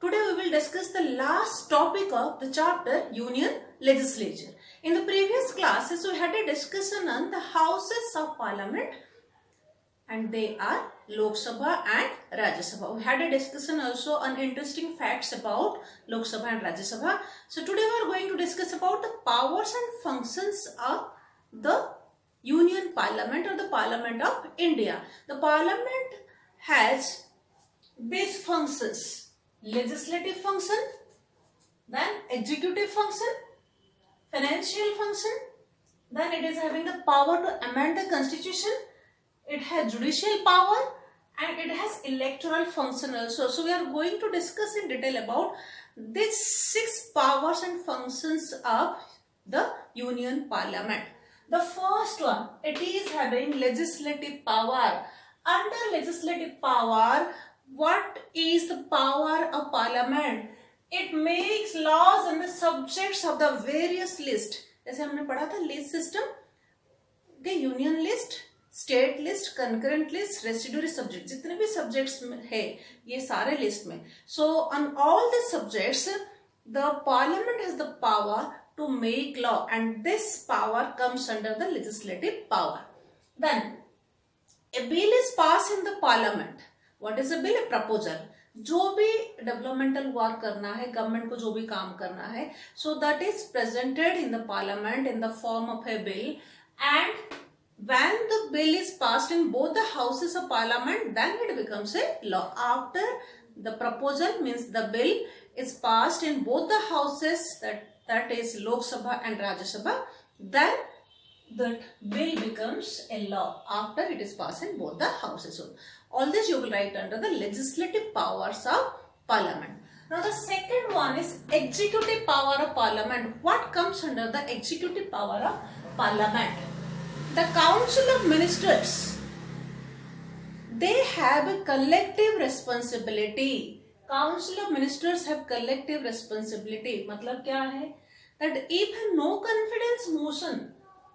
Today we will discuss the last topic of the chapter Union Legislature. In the previous classes we had a discussion on the houses of parliament, and they are Lok Sabha and Rajya Sabha. We had a discussion also on interesting facts about Lok Sabha and Rajya Sabha. So today we are going to discuss about the powers and functions of the Union Parliament or the Parliament of India. The Parliament has these functions: legislative function, then executive function, financial function, then it is having the power to amend the constitution, it has judicial power, and it has electoral function also. So we are going to discuss in detail about these 6 powers and functions of the Union Parliament. The first one, it is having legislative power. Under legislative power, what is the power of Parliament? It makes laws on the subjects of the various list. जैसे हमने पढ़ा था list system के union list, state list, concurrent list, residuary subject, जितने भी subjects है ये सारे लिस्ट में. So on all the subjects the parliament has the power to make law, and this power comes under the legislative power. Then a bill is passed in the parliament. What is a bill? A proposal. जो भी developmental work करना है, government को जो भी काम करना है, so that is presented in the parliament in the form of a bill, and when the bill is passed in both the houses of parliament, then it becomes a law. After the proposal means the bill is passed in both the houses, that is Lok Sabha and Rajya Sabha, then that bill becomes a law after it is passed in both the houses. So all this you will write under the legislative powers of parliament. Now the second one is executive power of parliament. What comes under the executive power of parliament? The council of ministers, they have a collective responsibility. Council of ministers have collective responsibility. मतलब क्या है? That if a no confidence motion,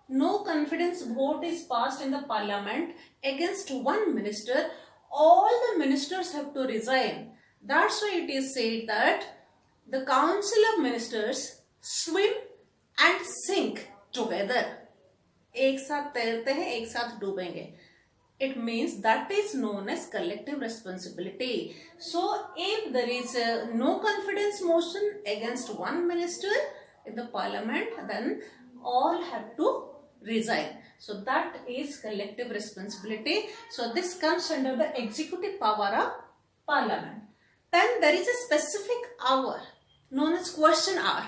no confidence vote is passed in the parliament against one minister, all the ministers have to resign. That's why it is said that the council of ministers swim and sink together. एक साथ तैरते हैं, एक साथ डूबेंगे. It means that is known as collective responsibility. So if there is no confidence motion against one minister in the parliament, then all have to resign. So that is collective responsibility. So this comes under the executive power of parliament. Then there is a specific hour known as question hour.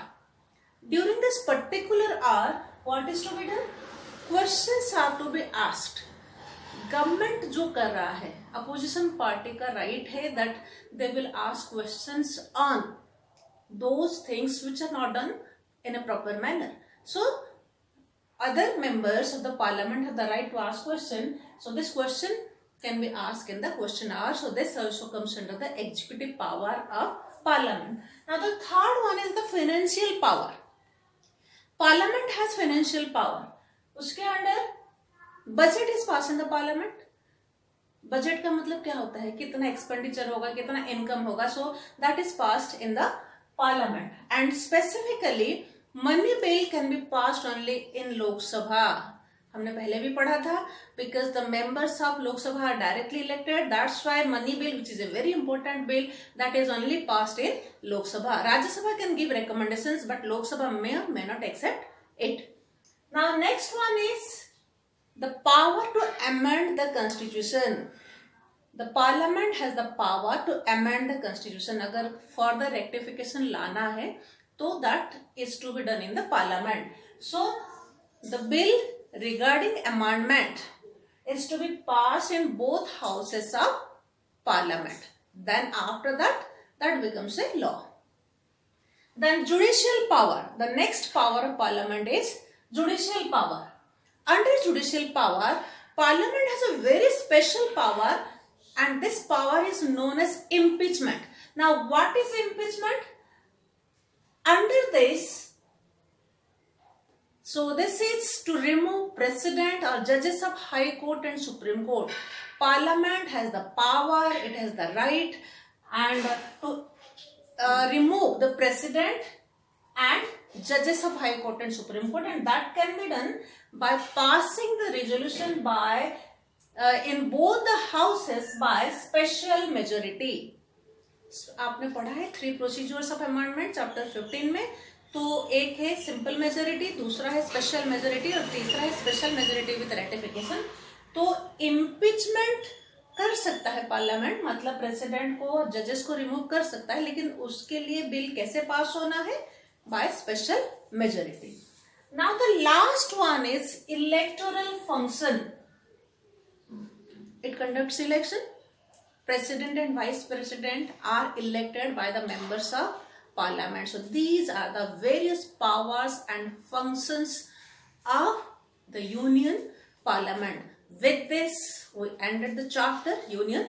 During this particular hour, what is to be done? Questions are to be asked. Government जो कर रहा है, opposition party का right है that they will ask questions on those things which are not done in a proper manner. So other members of the parliament have the right to ask question. So this question can be asked in the question hour. So this also comes under the executive power of parliament. Now the third one is the financial power. Parliament has financial power. उसके under budget is pass in the parliament. Budget का मतलब क्या होता है? कितना expenditure होगा, कितना income होगा. So that is passed in the parliament. And specifically money bill can be passed only in Lok सभा. हमने पहले भी पढ़ा था, because the members of Lok Sabha are directly elected. That's why money bill, which is a very important bill, that is only passed in Lok Sabha. Rajya Sabha can give recommendations, but Lok Sabha may not accept it. Now next one is the power to amend the constitution. The parliament has the power to amend the constitution. अगर further rectification लाना है तो that is to be done in the parliament. So the bill regarding amendment is to be passed in both houses of parliament. Then after that, that becomes a law. Then judicial power. The next power of parliament is judicial power. Under judicial power, parliament has a very special power, and this power is known as impeachment. Now what is impeachment? Under this, so this is to remove president or judges of high court and supreme court. Parliament has the power, it has the right, and to remove the president and judges of High Court and Supreme Court, and that can be done by passing the resolution by in both the houses by special majority. आपने पढ़ा है 3 procedures of amendment chapter 15 में. तो एक है simple majority, दूसरा है special majority और तीसरा है स्पेशल मेजोरिटी विद रेटिफिकेशन. तो इम्पीचमेंट कर सकता है पार्लियामेंट, मतलब प्रेसिडेंट को, जजेस को रिमूव कर सकता है, लेकिन उसके लिए बिल कैसे पास होना है? By special majority. Now the last one is electoral function. It conducts election. President and Vice President are elected by the members of Parliament. So these are the various powers and functions of the Union Parliament. With this, we ended the chapter Union